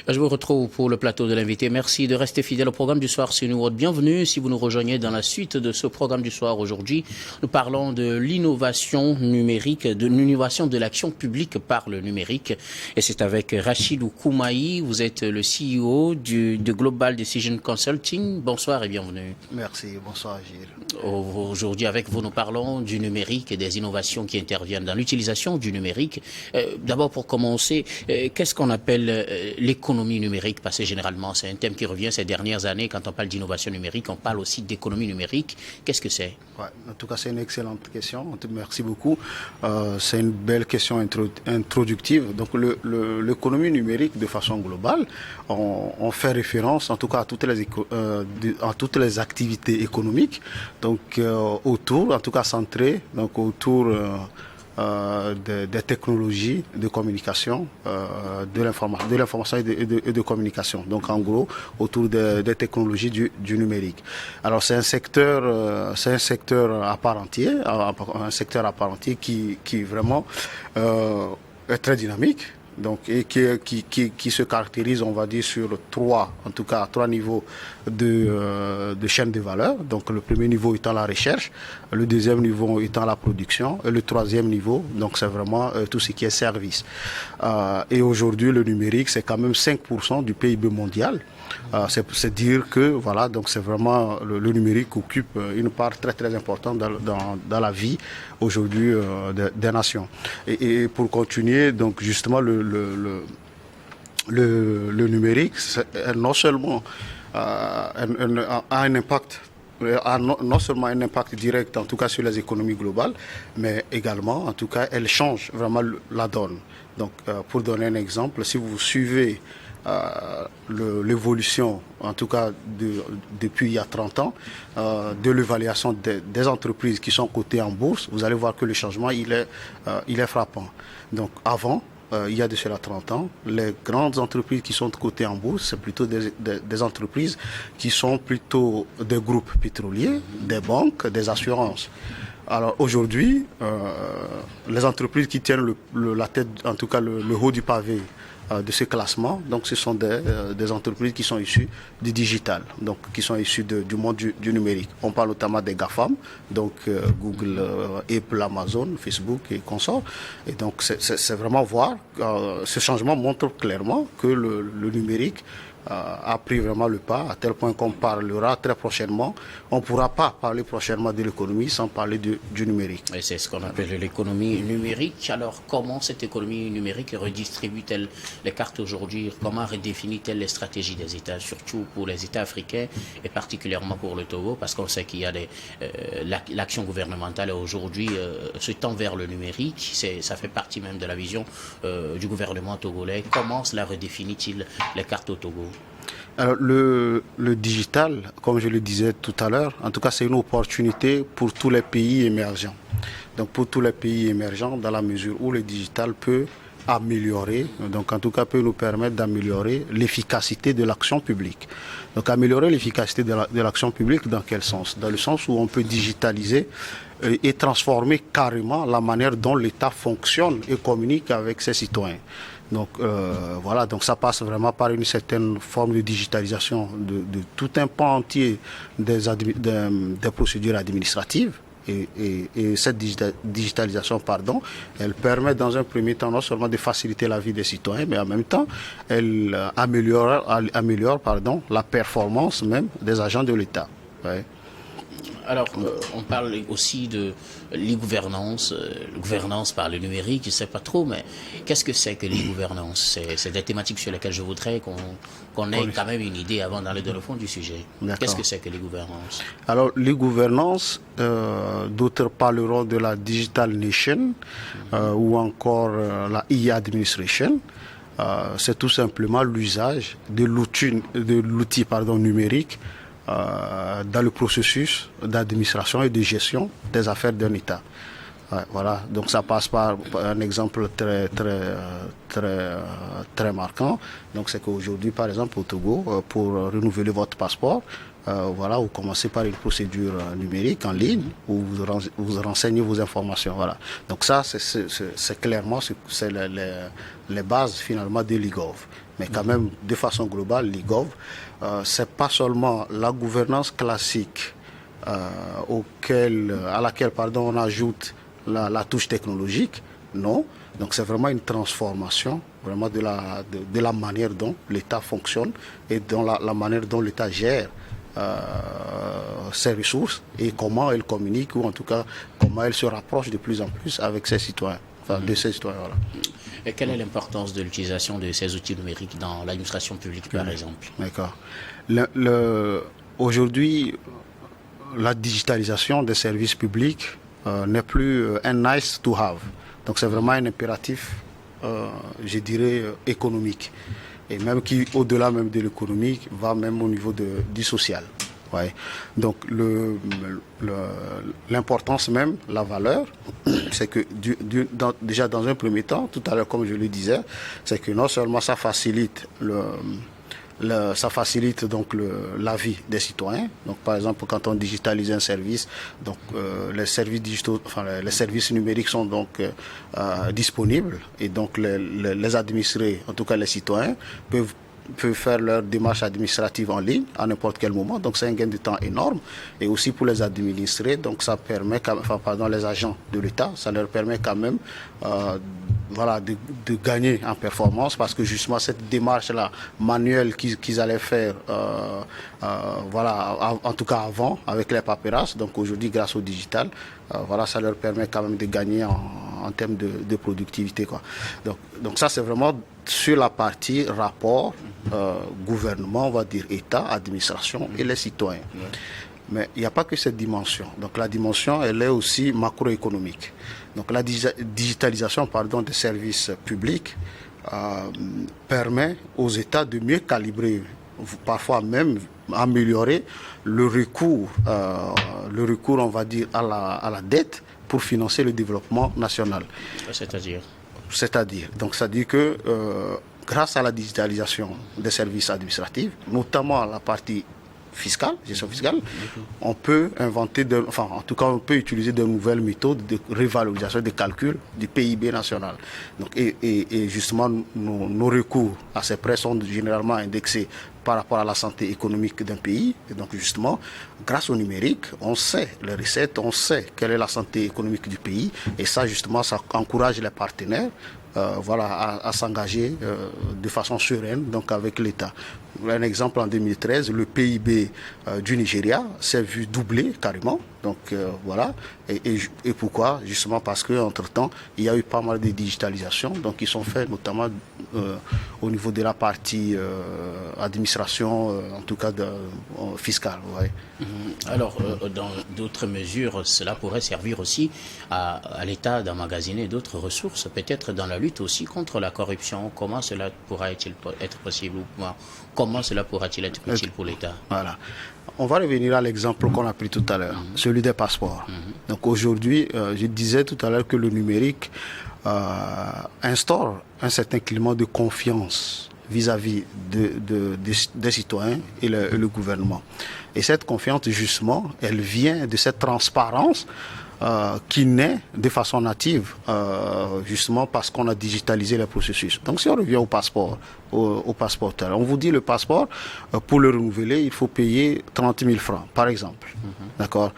Je vous retrouve pour le plateau de l'invité. Merci de rester fidèle au programme du soir sur New World. Bienvenue si vous nous rejoignez dans la suite de ce programme du soir. Aujourd'hui, nous parlons de l'innovation numérique, de l'innovation de l'action publique par le numérique. Et c'est avec Rachidou Koumaï. Vous êtes le CEO de Global Decision Consulting. Bonsoir et bienvenue. Merci, bonsoir Gilles. Aujourd'hui, avec vous, nous parlons du numérique et des innovations qui interviennent dans l'utilisation du numérique. D'abord, pour commencer, qu'est-ce qu'on appelle l'économie numérique? Parce que généralement, c'est un thème qui revient ces dernières années. Quand on parle d'innovation numérique, on parle aussi d'économie numérique. Qu'est-ce que c'est? Ouais, en tout cas, c'est une excellente question. Merci beaucoup. C'est une belle question introductive. Donc, l'économie numérique, de façon globale, on fait référence, en tout cas, à toutes les activités économiques. Donc, autour, en tout cas, centrées, donc autour des technologies de communication, de l'information et de communication. Donc en gros, autour des technologies du numérique. Alors c'est un secteur à part entière, qui vraiment est très dynamique. Donc, et qui se caractérise, on va dire, sur trois niveaux de chaîne de valeur. Donc, le premier niveau étant la recherche, le deuxième niveau étant la production, et le troisième niveau, donc, c'est vraiment tout ce qui est service. Et aujourd'hui, le numérique, c'est quand même 5% du PIB mondial. C'est dire que, voilà, donc c'est vraiment le numérique occupe une part très très importante dans la vie aujourd'hui des nations. Et pour continuer, donc justement le numérique non seulement a un impact, non seulement un impact direct en tout cas sur les économies globales, mais également en tout cas elle change vraiment la donne. Donc pour donner un exemple, si vous suivez l'évolution, en tout cas depuis il y a 30 ans, de l'évaluation des entreprises qui sont cotées en bourse, vous allez voir que le changement il est frappant. Donc avant, il y a de cela 30 ans, les grandes entreprises qui sont cotées en bourse, c'est plutôt des entreprises qui sont plutôt des groupes pétroliers, des banques, des assurances. Alors aujourd'hui, les entreprises qui tiennent la tête, en tout cas le haut du pavé de ce classement, donc ce sont des entreprises qui sont issues du digital, donc qui sont issues du monde du numérique. On parle notamment des GAFAM, donc Google, Apple, Amazon, Facebook et consorts. Et donc c'est vraiment voir, ce changement montre clairement que le numérique a pris vraiment le pas, à tel point qu'on parlera très prochainement. On ne pourra pas parler prochainement de l'économie sans parler du numérique. Et c'est ce qu'on appelle l'économie numérique. Alors, comment cette économie numérique redistribue-t-elle les cartes aujourd'hui? Comment redéfinit-elle les stratégies des États, surtout pour les États africains et particulièrement pour le Togo? Parce qu'on sait qu'il y a l'action gouvernementale aujourd'hui se tend vers le numérique. Ça fait partie même de la vision du gouvernement togolais. Comment cela redéfinit-il les cartes au Togo? Alors le digital, comme je le disais tout à l'heure, en tout cas c'est une opportunité pour tous les pays émergents. Donc pour tous les pays émergents, dans la mesure où le digital peut améliorer, donc en tout cas peut nous permettre d'améliorer l'efficacité de l'action publique. Donc améliorer l'efficacité de l'action publique dans quel sens? Dans le sens où on peut digitaliser et transformer carrément la manière dont l'État fonctionne et communique avec ses citoyens. Donc voilà, donc ça passe vraiment par une certaine forme de digitalisation de tout un pan entier des procédures administratives. Et cette digitalisation, elle permet dans un premier temps non seulement de faciliter la vie des citoyens, mais en même temps, elle améliore la performance même des agents de l'État. Ouais. Alors, on parle aussi de l'e-gouvernance, gouvernance par le numérique, je ne sais pas trop, mais qu'est-ce que c'est que l'e-gouvernance? C'est des thématiques sur lesquelles je voudrais qu'on ait quand même une idée avant d'aller dans le fond du sujet. Qu'est-ce que c'est que l'e-gouvernance? Alors, l'e-gouvernance, d'autres parleront de la Digital Nation ou encore la e-administration. C'est tout simplement l'usage de l'outil numérique dans le processus d'administration et de gestion des affaires d'un État. Voilà, donc ça passe par un exemple très marquant. Donc c'est qu'aujourd'hui, par exemple, au Togo, pour renouveler votre passeport, voilà, vous commencez par une procédure numérique en ligne où vous renseignez vos informations. Voilà. Donc ça, c'est clairement les bases finalement de l'e-gov. mais quand même, de façon globale, l'IGOV, c'est pas seulement la gouvernance classique à laquelle on ajoute la touche technologique, non. Donc c'est vraiment une transformation vraiment de la manière dont l'État fonctionne et dans la manière dont l'État gère ses ressources et comment elle communique, ou en tout cas comment elle se rapproche de plus en plus avec ses citoyens, de ses citoyens. Voilà. Et quelle est l'importance de l'utilisation de ces outils numériques dans l'administration publique, par exemple? D'accord. Aujourd'hui, la digitalisation des services publics n'est plus un nice to have. Donc c'est vraiment un impératif, je dirais, économique. Et même qui, au-delà même de l'économique, va même au niveau du social. Ouais. Donc l'importance même, la valeur, c'est que déjà dans un premier temps, tout à l'heure comme je le disais, c'est que non seulement ça facilite ça facilite donc la vie des citoyens. Donc par exemple quand on digitalise un service, donc les services digitaux, les services numériques sont donc disponibles, et donc les administrés, en tout cas les citoyens, peuvent faire leur démarche administrative en ligne à n'importe quel moment. Donc c'est un gain de temps énorme. Et aussi pour les administrés, donc ça permet, les agents de l'État, ça leur permet quand même de gagner en performance, parce que justement cette démarche-là manuelle qu'ils allaient faire, en tout cas avant, avec les paperasses, donc aujourd'hui grâce au digital, ça leur permet quand même de gagner en termes de productivité, quoi. Donc ça c'est vraiment sur la partie rapport gouvernement, on va dire État, administration et les citoyens. Mais il n'y a pas que cette dimension. Donc la dimension, elle est aussi macroéconomique. Donc la digitalisation des services publics permet aux États de mieux calibrer, parfois même améliorer le recours, on va dire, à la dette pour financer le développement national. C'est-à-dire, donc ça dit que grâce à la digitalisation des services administratifs, notamment la partie fiscale, gestion fiscale, on peut inventer, en tout cas on peut utiliser de nouvelles méthodes de révalorisation, de calcul du PIB national. Donc, et justement nos recours à ces prêts sont généralement indexés par rapport à la santé économique d'un pays. Et donc justement, grâce au numérique, on sait les recettes, on sait quelle est la santé économique du pays, et ça justement, ça encourage les partenaires à s'engager de façon sereine donc avec l'État. Un exemple, en 2013, le PIB du Nigeria s'est vu doubler carrément. Donc et pourquoi? Justement parce qu'entre-temps, il y a eu pas mal de digitalisation, donc ils sont faits notamment au niveau de la partie administration, en tout cas fiscale. Ouais. Alors, dans d'autres mesures, cela pourrait servir aussi à l'État d'emmagasiner d'autres ressources, peut-être dans la lutte aussi contre la corruption. Comment cela pourra-t-il être possible, ou comment cela pourra-t-il être utile pour l'État? Voilà. On va revenir à l'exemple qu'on a pris tout à l'heure, celui des passeports. Donc aujourd'hui, je disais tout à l'heure que le numérique instaure un certain climat de confiance vis-à-vis des citoyens et le gouvernement. Et cette confiance, justement, elle vient de cette transparence qui naît de façon native, justement parce qu'on a digitalisé les processus. Donc si on revient au passeport, on vous dit le passeport, pour le renouveler, il faut payer 30 000 francs, par exemple. D'accord.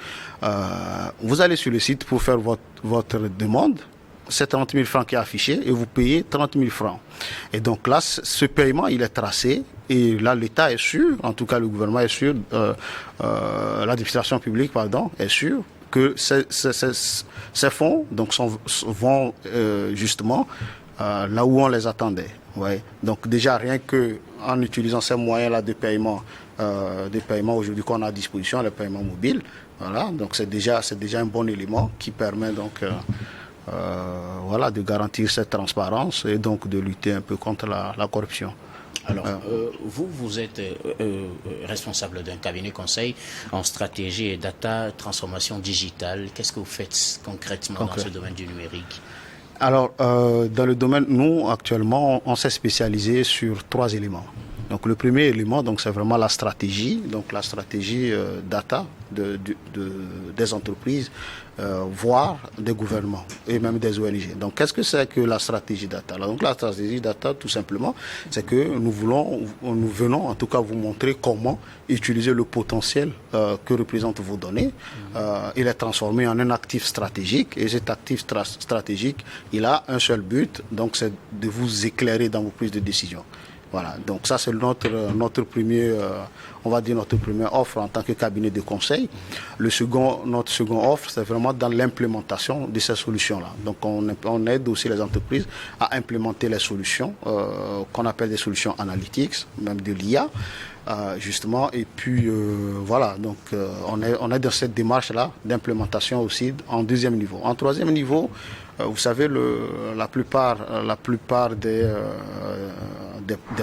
Vous allez sur le site pour faire votre demande, c'est 30 000 francs qui est affiché et vous payez 30 000 francs. Et donc là, ce paiement, il est tracé, et là, l'État est sûr, en tout cas le gouvernement est sûr, l'administration publique, est sûr que ces fonds donc, vont justement là où on les attendait. Ouais. Donc déjà, rien qu'en utilisant ces moyens-là de paiement aujourd'hui qu'on a à disposition, les paiements mobiles, voilà, donc c'est déjà un bon élément qui permet donc de garantir cette transparence et donc de lutter un peu contre la corruption. Alors, vous êtes responsable d'un cabinet conseil en stratégie et data, transformation digitale. Qu'est-ce que vous faites concrètement dans ce domaine du numérique? Alors, dans le domaine, nous, actuellement, on s'est spécialisé sur 3 éléments. Donc le premier élément, donc c'est vraiment la stratégie, donc la stratégie data des entreprises, voire des gouvernements et même des ONG. Donc qu'est-ce que c'est que la stratégie data? Donc la stratégie data, tout simplement, c'est que nous venons en tout cas vous montrer comment utiliser le potentiel que représentent vos données et les transformer en un actif stratégique. Et cet actif stratégique, il a un seul but, donc c'est de vous éclairer dans vos prises de décision. Voilà, donc ça c'est notre premier, on va dire notre première offre en tant que cabinet de conseil. Notre second offre, c'est vraiment dans l'implémentation de ces solutions-là. Donc on aide aussi les entreprises à implémenter les solutions qu'on appelle des solutions analytics, même de l'IA. Justement, et puis voilà, donc on est dans cette démarche-là d'implémentation aussi en deuxième niveau. En troisième niveau, vous savez, la plupart des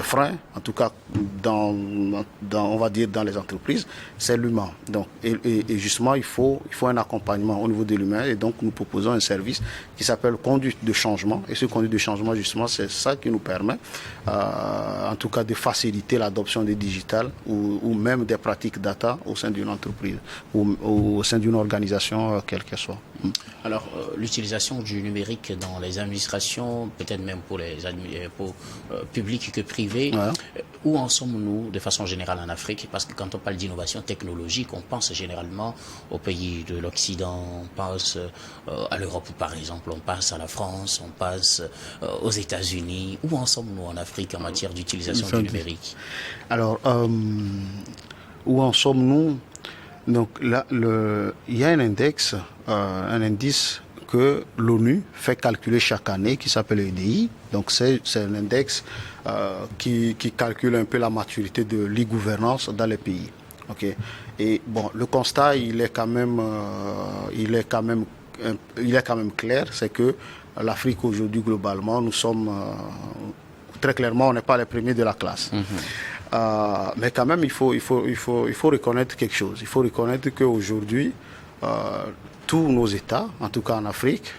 freins, en tout cas on va dire dans les entreprises, c'est l'humain. Donc, et justement, il faut un accompagnement au niveau de l'humain, et donc nous proposons un service qui s'appelle conduite de changement. Et ce conduite de changement, justement, c'est ça qui nous permet, en tout cas, de faciliter l'adoption des digitales ou même des pratiques data au sein d'une entreprise ou au sein d'une organisation, quelle qu'elle soit. Alors, l'utilisation du numérique dans les administrations, peut-être même pour publics que privés, ouais. Où en sommes-nous de façon générale en Afrique? Parce que quand on parle d'innovation technologique, on pense généralement aux pays de l'Occident, on pense à l'Europe par exemple, on pense à la France, on pense aux États-Unis. Où en sommes-nous en Afrique en matière d'utilisation du numérique? Alors, où en sommes-nous? Donc là, il y a un indice que l'ONU fait calculer chaque année qui s'appelle EDI. Donc c'est un index qui calcule un peu la maturité de l'e-gouvernance dans les pays. Okay. Et bon, le constat il est quand même clair, c'est que l'Afrique aujourd'hui globalement, nous sommes très clairement, on n'est pas les premiers de la classe. Mais quand même, il faut reconnaître quelque chose. Il faut reconnaître qu'aujourd'hui, tous nos États, en tout cas en Afrique,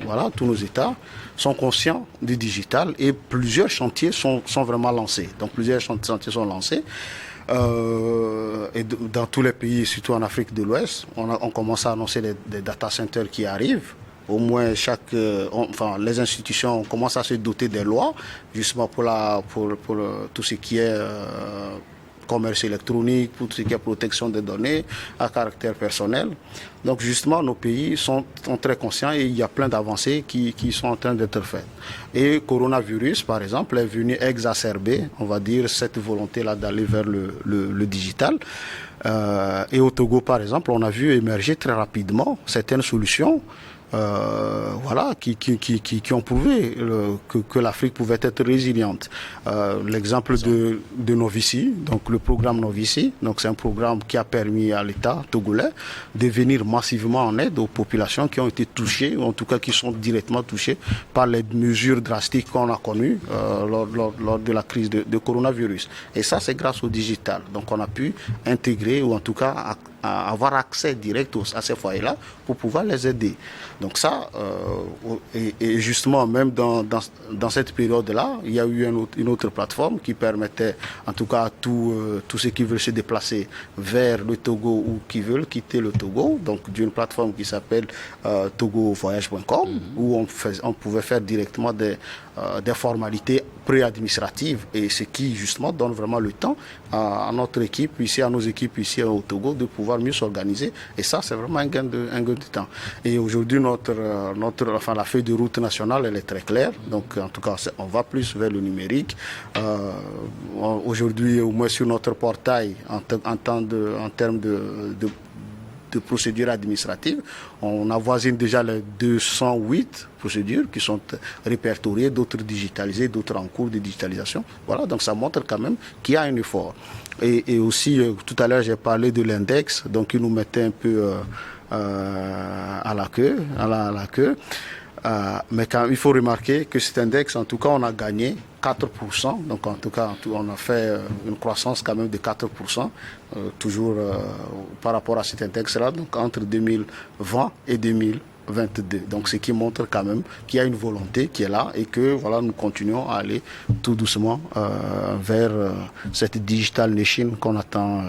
voilà, tous nos États sont conscients du digital et plusieurs chantiers sont vraiment lancés. Donc plusieurs chantiers sont lancés. Et dans tous les pays, surtout en Afrique de l'Ouest, on commence à annoncer des data centers qui arrivent. Au moins les institutions commencent à se doter des lois, justement pour tout ce qui est commerce électronique, pour tout ce qui est protection des données à caractère personnel. Donc justement, nos pays sont très conscients et il y a plein d'avancées qui sont en train d'être faites. Et coronavirus, par exemple, est venu exacerber, on va dire, cette volonté-là d'aller vers le digital. Et au Togo, par exemple, on a vu émerger très rapidement certaines solutions voilà, qui ont prouvé que l'Afrique pouvait être résiliente. L'exemple de Novici, donc le programme Novici, donc c'est un programme qui a permis à l'État togolais de venir massivement en aide aux populations qui ont été touchées, ou en tout cas qui sont directement touchées par les mesures drastiques qu'on a connues lors de la crise de coronavirus. Et ça, c'est grâce au digital. Donc on a pu intégrer, ou en tout cas à avoir accès direct à ces foyers-là pour pouvoir les aider. Donc ça, et justement, même dans cette période-là, il y a eu une autre plateforme qui permettait, en tout cas, à tous ceux qui veulent se déplacer vers le Togo ou qui veulent quitter le Togo, donc d'une plateforme qui s'appelle togovoyage.com, où on pouvait faire directement des formalités pré-administratives, et ce qui justement donne vraiment le temps à notre équipe ici, à nos équipes ici au Togo de pouvoir mieux s'organiser, et ça c'est vraiment un gain de temps. Et aujourd'hui la feuille de route nationale elle est très claire, donc en tout cas on va plus vers le numérique. Aujourd'hui au moins sur notre portail en termes de procédures administratives, on avoisine déjà les 208 procédures qui sont répertoriées, d'autres digitalisées, d'autres en cours de digitalisation. Voilà, donc ça montre quand même qu'il y a un effort. Et aussi, tout à l'heure, j'ai parlé de l'index, donc il nous mettait un peu à la queue. Mais il faut remarquer que cet index, en tout cas, on a gagné 4%. Donc, en tout cas, on a fait une croissance quand même de 4%, toujours par rapport à cet index-là, donc entre 2020 et 2021. 22. Donc, ce qui montre quand même qu'il y a une volonté qui est là et que voilà, nous continuons à aller tout doucement vers cette digital nation qu'on attend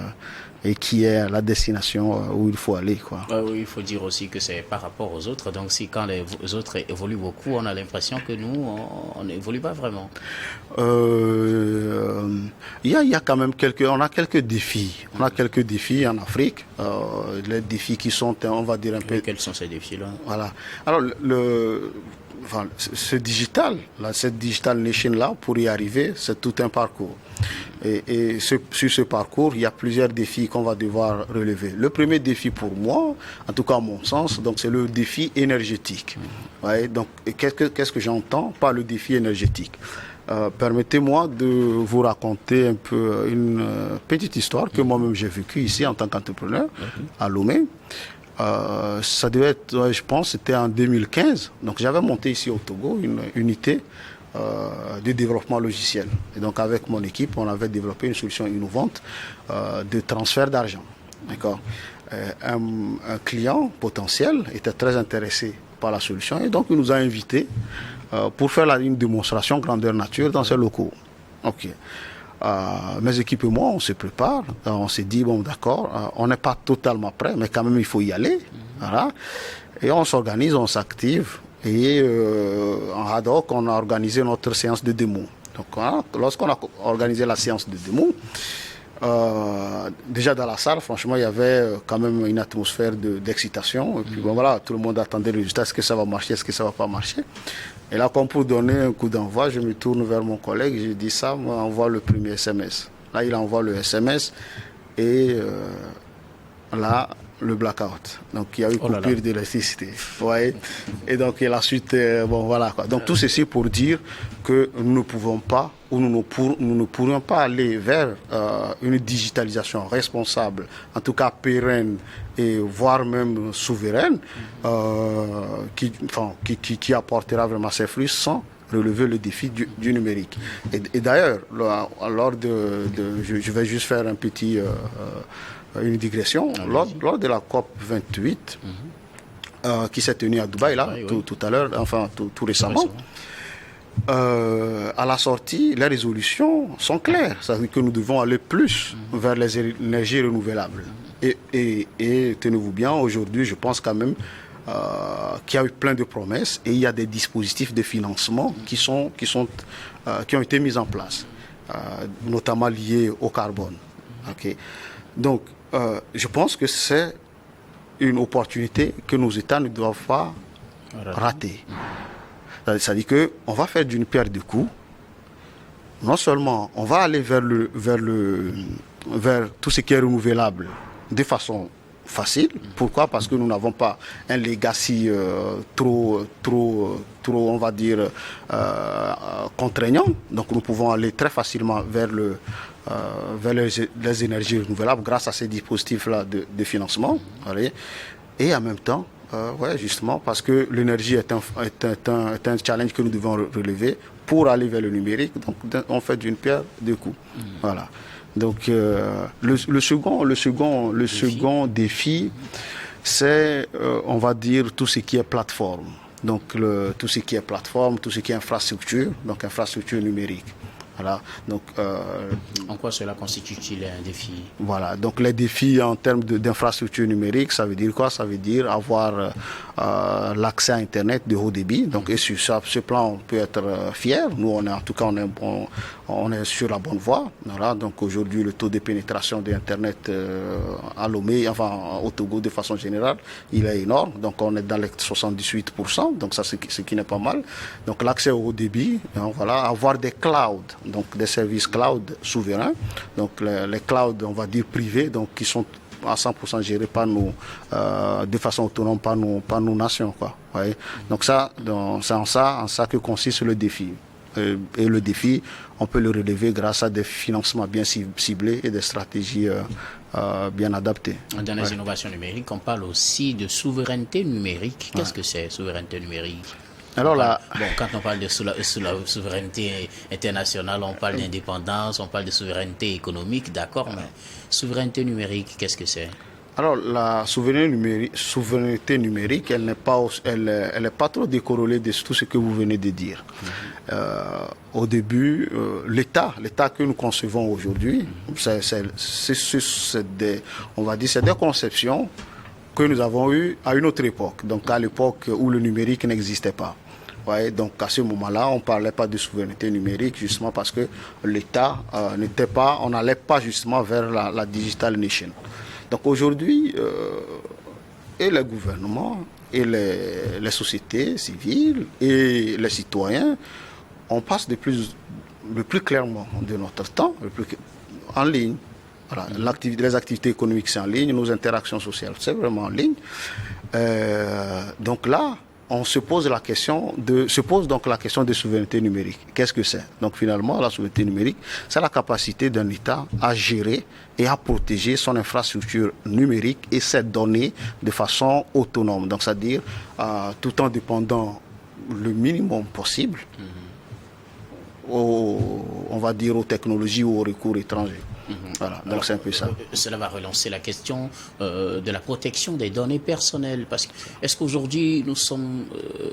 et qui est la destination où il faut aller, quoi. Oui, il faut dire aussi que c'est par rapport aux autres. Donc, si quand les autres évoluent beaucoup, on a l'impression que nous, on n'évolue pas vraiment. Il y a quand même on a quelques défis. On a quelques défis en Afrique. Les défis qui sont, on va dire un peu. Quels sont ces défis-là? Voilà. Alors, enfin, cette digital nation-là, pour y arriver, c'est tout un parcours. Et sur ce parcours, il y a plusieurs défis qu'on va devoir relever. Le premier défi pour moi, en tout cas à mon sens, donc c'est le défi énergétique. Ouais, donc, qu'est-ce que j'entends par le défi énergétique? Permettez-moi de vous raconter un peu une petite histoire que moi-même j'ai vécue ici en tant qu'entrepreneur à Lomé. Ça devait être, je pense, c'était en 2015. Donc j'avais monté ici au Togo une unité de développement logiciel. Et donc avec mon équipe, on avait développé une solution innovante de transfert d'argent. D'accord. Un client potentiel était très intéressé par la solution et donc il nous a invités pour faire une démonstration grandeur nature dans ces locaux. Ok. Mes équipes et moi, on se prépare. On s'est dit, bon, d'accord, on n'est pas totalement prêt, mais quand même, il faut y aller. Voilà. Et on s'organise, on s'active. Et en ad hoc, on a organisé notre séance de démo. Donc, voilà, lorsqu'on a organisé la séance de démo, déjà dans la salle, franchement, il y avait quand même une atmosphère d'excitation. Et puis, bon, voilà, tout le monde attendait le résultat. Est-ce que ça va marcher? Est-ce que ça va pas marcher? Et là, comme pour donner un coup d'envoi, je me tourne vers mon collègue, je dis ça, moi, envoie le premier SMS. Là, il envoie le SMS et là, le blackout. Donc, il y a eu coupure d'électricité. Ouais. Et donc, et la suite, bon, voilà, quoi. Donc, tout ceci pour dire que nous ne pouvons pas, ou nous ne pourrions pas aller vers une digitalisation responsable, en tout cas pérenne, et voire même souveraine, qui apportera vraiment ses fruits sans relever le défi du numérique. Et d'ailleurs, je vais juste faire un petit... une digression. Lors de la COP 28, qui s'est tenue à Dubaï, là, tout à l'heure, enfin tout récemment, à la sortie, les résolutions sont claires. C'est-à-dire que nous devons aller plus vers les énergies renouvelables. Et tenez-vous bien, aujourd'hui, je pense quand même qu'il y a eu plein de promesses et il y a des dispositifs de financement qui ont été mis en place, notamment liés au carbone. Okay. Donc, je pense que c'est une opportunité que nos États ne doivent pas rater. C'est-à-dire qu'on va faire d'une pierre deux coups. Non seulement on va aller vers tout ce qui est renouvelable de façon facile. Pourquoi? Parce que nous n'avons pas un legacy trop, on va dire, contraignant. Donc nous pouvons aller très facilement vers les énergies renouvelables grâce à ces dispositifs-là de financement. Et en même temps, justement, parce que l'énergie est un challenge que nous devons relever pour aller vers le numérique. Donc on fait d'une pierre deux coups. Voilà. Donc le second défi, c'est, on va dire, tout ce qui est plateforme. Donc tout ce qui est plateforme, tout ce qui est infrastructure, donc infrastructure numérique. Voilà. Donc, en quoi cela constitue-t-il un défi? Voilà. Donc les défis en termes d'infrastructure numérique, ça veut dire quoi? Ça veut dire avoir l'accès à Internet de haut débit. Donc et sur ce plan, on peut être fier. Nous, en tout cas, on est sur la bonne voie. Voilà. Donc aujourd'hui, le taux de pénétration d'Internet à Lomé, enfin au Togo de façon générale, il est énorme. Donc on est dans les 78%. Donc ça, c'est ce qui n'est pas mal. Donc l'accès au haut débit, voilà, avoir des clouds. Donc des services cloud souverains, donc les clouds, on va dire privés, donc qui sont à 100% gérés par nous, de façon autonome par nos nations, quoi. Ouais. Donc c'est en ça que consiste le défi. Et le défi, on peut le relever grâce à des financements bien ciblés et des stratégies bien adaptées. Dans les innovations numériques, on parle aussi de souveraineté numérique. Qu'est-ce que c'est, souveraineté numérique? Alors là, bon, quand on parle de souveraineté internationale, on parle d'indépendance, on parle de souveraineté économique, d'accord, mais souveraineté numérique, qu'est-ce que c'est? Alors, la souveraineté numérique, elle n'est pas trop décorrélée de tout ce que vous venez de dire. Au début, l'État que nous concevons aujourd'hui, on va dire, c'est des conceptions que nous avons eues à une autre époque, donc à l'époque où le numérique n'existait pas. Ouais, donc à ce moment-là, on ne parlait pas de souveraineté numérique justement parce que l'État on n'allait pas justement vers la digital nation. Donc aujourd'hui, et les gouvernements, et les sociétés civiles, et les citoyens, on passe le plus clairement de notre temps en ligne. Voilà, les activités économiques, c'est en ligne, nos interactions sociales, c'est vraiment en ligne. Donc là, on se pose donc la question de souveraineté numérique. Qu'est-ce que c'est? Donc finalement, la souveraineté numérique, c'est la capacité d'un État à gérer et à protéger son infrastructure numérique et ses données de façon autonome. Donc c'est-à-dire tout en dépendant le minimum possible, on va dire aux technologies ou aux recours étrangers. Voilà, donc c'est un peu ça. Cela va relancer la question de la protection des données personnelles. Parce que est-ce qu'aujourd'hui nous sommes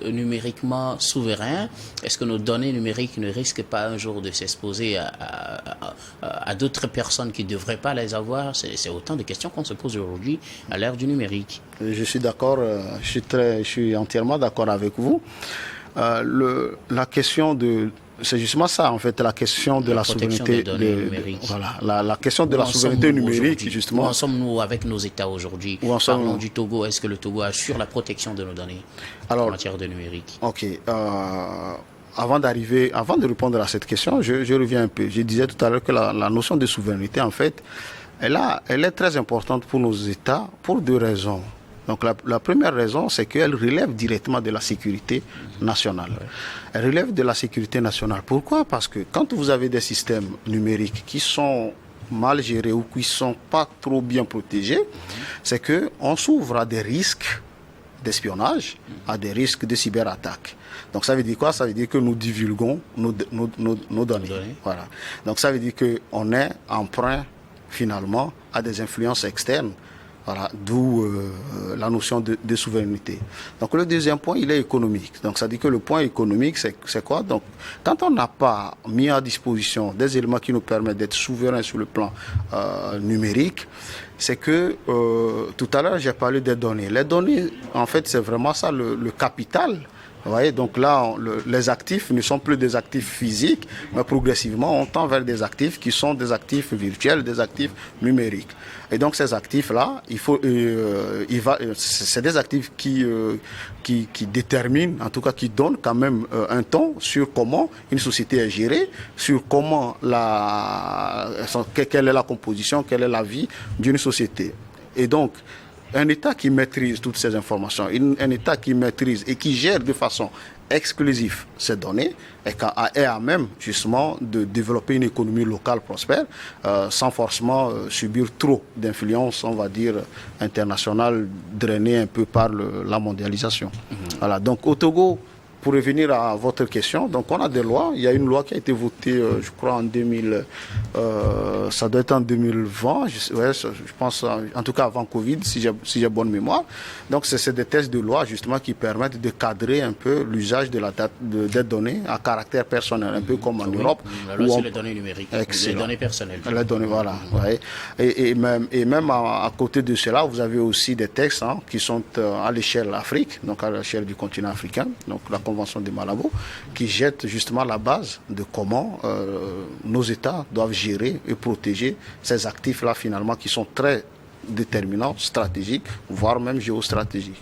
numériquement souverains? Est-ce que nos données numériques ne risquent pas un jour de s'exposer à d'autres personnes qui ne devraient pas les avoir? C'est autant de questions qu'on se pose aujourd'hui à l'ère du numérique. Je suis d'accord, je suis entièrement d'accord avec vous. La question c'est justement ça, en fait, la question de la souveraineté numérique. Voilà, la question de la souveraineté numérique, justement. Où en sommes-nous avec nos États aujourd'hui? Parlons du Togo. Est-ce que le Togo assure la protection de nos données en matière de numérique? Ok. Avant de répondre à cette question, je reviens un peu. Je disais tout à l'heure que la notion de souveraineté, en fait, elle est très importante pour nos États pour deux raisons. Donc la première raison, c'est qu'elle relève directement de la sécurité nationale. Elle relève de la sécurité nationale. Pourquoi? Parce que quand vous avez des systèmes numériques qui sont mal gérés ou qui ne sont pas trop bien protégés, c'est qu'on s'ouvre à des risques d'espionnage, à des risques de cyberattaque. Donc ça veut dire quoi? Ça veut dire que nous divulguons nos données. Voilà. Donc ça veut dire qu'on est emprunt finalement à des influences externes. Voilà, d'où la notion de souveraineté. Donc le deuxième point, il est économique. Donc ça dit que le point économique, c'est quoi? Donc quand on n'a pas mis à disposition des éléments qui nous permettent d'être souverains sur le plan numérique, c'est que tout à l'heure j'ai parlé des données. Les données, en fait, c'est vraiment ça le capital. Vous voyez, donc là, les actifs ne sont plus des actifs physiques, mais progressivement, on tend vers des actifs qui sont des actifs virtuels, des actifs numériques. Et donc, ces actifs-là, c'est des actifs qui déterminent, en tout cas, qui donnent quand même un ton sur comment une société est gérée, sur comment quelle est la composition, quelle est la vie d'une société. Et donc, un État qui maîtrise toutes ces informations, un État qui maîtrise et qui gère de façon exclusive ces données est à même justement de développer une économie locale prospère sans forcément subir trop d'influence, on va dire, internationale drainée un peu par la mondialisation. Voilà, donc au Togo, pour revenir à votre question, donc on a des lois. Il y a une loi qui a été votée, je crois, en 2000, ça doit être en 2020, je pense, en tout cas avant Covid, si j'ai bonne mémoire. Donc c'est des textes de loi justement qui permettent de cadrer un peu l'usage des données à caractère personnel, un peu comme en Europe. La loi sur les données numériques, les données personnelles. Les données, voilà. Ouais. Et même à côté de cela, vous avez aussi des textes qui sont à l'échelle Afrique, donc à l'échelle du continent africain, donc la Convention de Malabo, qui jette justement la base de comment nos États doivent gérer et protéger ces actifs-là finalement qui sont très déterminants, stratégiques, voire même géostratégiques.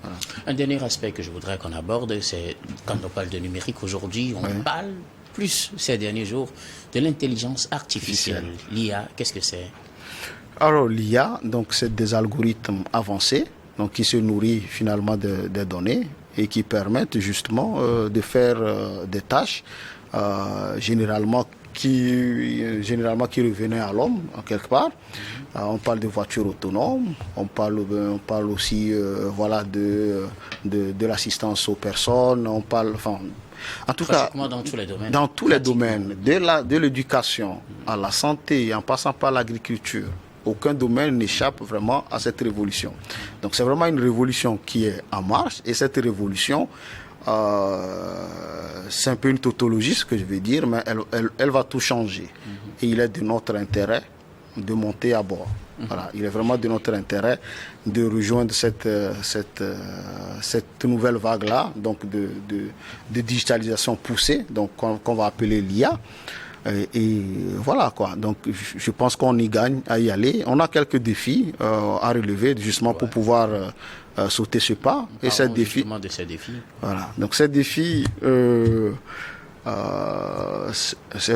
Voilà. Un dernier aspect que je voudrais qu'on aborde, c'est quand on parle de numérique aujourd'hui, on parle plus ces derniers jours de l'intelligence artificielle. L'IA, qu'est-ce que c'est? Alors l'IA, donc c'est des algorithmes avancés, donc qui se nourrissent finalement des données et qui permettent justement de faire des tâches généralement qui revenaient à l'homme en quelque part. On parle de voitures autonomes, on parle aussi voilà de l'assistance aux personnes, on parle en tout cas dans tous les domaines. Dans tous les domaines, de l'éducation à la santé, en passant par l'agriculture, aucun domaine n'échappe vraiment à cette révolution. Donc c'est vraiment une révolution qui est en marche, et cette révolution, c'est un peu une tautologie ce que je vais dire, mais elle va tout changer. Et il est de notre intérêt de monter à bord. Voilà, il est vraiment de notre intérêt de rejoindre cette nouvelle vague-là, donc de digitalisation poussée, donc qu'on va appeler l'IA. Et voilà quoi. Donc je pense qu'on y gagne à y aller. On a quelques défis à relever justement pour pouvoir sauter ce pas. Et ces défis. De ces défis. Voilà. Donc ces défis, ce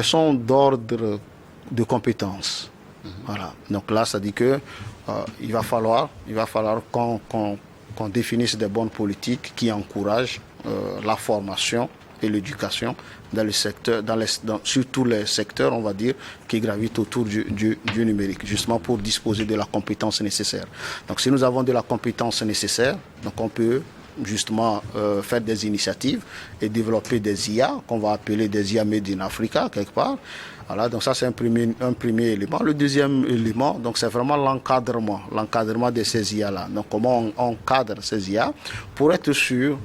sont d'ordre de compétences. Voilà. Donc là, ça dit que il va falloir qu'on définisse des bonnes politiques qui encouragent la formation et l'éducation dans le secteur, sur tous les secteurs, on va dire, qui gravitent autour du numérique, justement pour disposer de la compétence nécessaire. Donc si nous avons de la compétence nécessaire, donc on peut justement faire des initiatives et développer des IA qu'on va appeler des IA Made in Africa quelque part. Voilà, donc ça c'est un premier élément. Le deuxième élément, donc c'est vraiment l'encadrement de ces IA là. Donc comment on encadre ces IA pour être sûr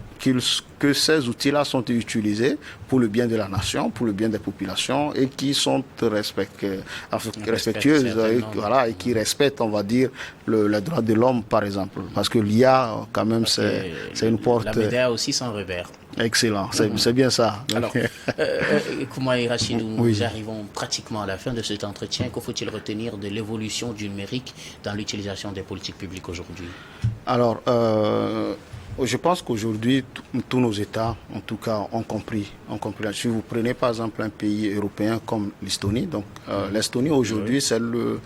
que ces outils-là sont utilisés pour le bien de la nation, pour le bien des populations, et qui sont respectueuses et qui respectent, on va dire, les droits de l'homme, par exemple. Parce que l'IA, quand même, c'est une porte... La médaille aussi sans revers. Excellent, c'est bien ça. Alors, Koumaï Rachidou, nous arrivons pratiquement à la fin de cet entretien. Que faut-il retenir de l'évolution du numérique dans l'utilisation des politiques publiques aujourd'hui? Alors, je pense qu'aujourd'hui, tous nos États, en tout cas, ont compris. Si vous prenez par exemple un pays européen comme l'Estonie, donc l'Estonie aujourd'hui, c'est le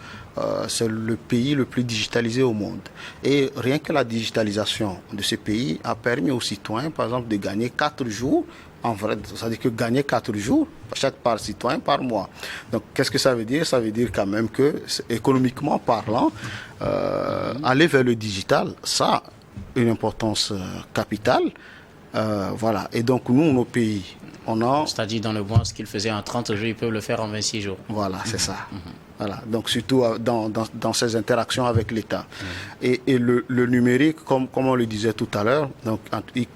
pays le plus digitalisé au monde. Et rien que la digitalisation de ce pays a permis aux citoyens, par exemple, de gagner 4 jours. En vrai, ça veut dire que gagner 4 jours, par citoyen, par mois. Donc, qu'est-ce que ça veut dire? Ça veut dire quand même que, économiquement parlant, aller vers le digital, ça une importance capitale. Voilà. Et donc, nous, nos pays, on a... C'est-à-dire, dans le bon, ce qu'ils faisaient en 30 jours, ils peuvent le faire en 26 jours. Voilà, c'est ça. Voilà. Donc, surtout dans ces interactions avec l'État. Et le numérique, comme on le disait tout à l'heure, donc,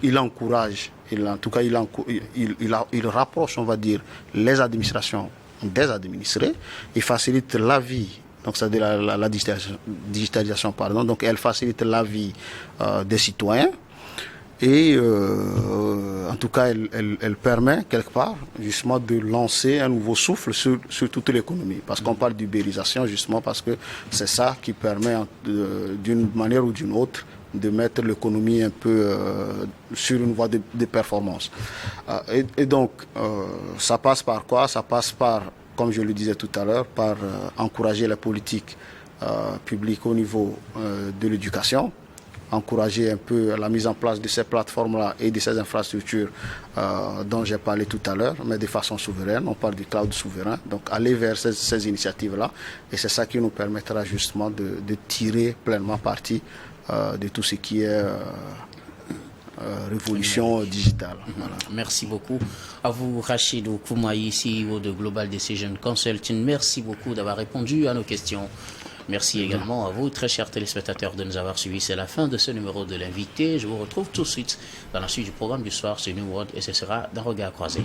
il encourage, en tout cas, il rapproche, on va dire, les administrations des administrés, il facilite la vie. Donc, c'est-à-dire la digitalisation, pardon. Donc, elle facilite la vie des citoyens. Et en tout cas, elle permet quelque part justement de lancer un nouveau souffle sur toute l'économie. Parce qu'on parle d'ubérisation justement parce que c'est ça qui permet d'une manière ou d'une autre de mettre l'économie un peu sur une voie de performance. Et donc, ça passe par quoi? Ça passe par, comme je le disais tout à l'heure, par encourager la politique publique au niveau de l'éducation, encourager un peu la mise en place de ces plateformes-là et de ces infrastructures dont j'ai parlé tout à l'heure, mais de façon souveraine. On parle du cloud souverain. Donc aller vers ces initiatives-là, et c'est ça qui nous permettra justement de tirer pleinement parti de tout ce qui est révolution digitale. Voilà. Merci beaucoup. À vous, Rachidou Koumaï, CEO de Global Decision Consulting. Merci beaucoup d'avoir répondu à nos questions. Merci également à vous, très chers téléspectateurs, de nous avoir suivis. C'est la fin de ce numéro de l'invité. Je vous retrouve tout de suite dans la suite du programme du soir sur New World, et ce sera d'un regard croisé.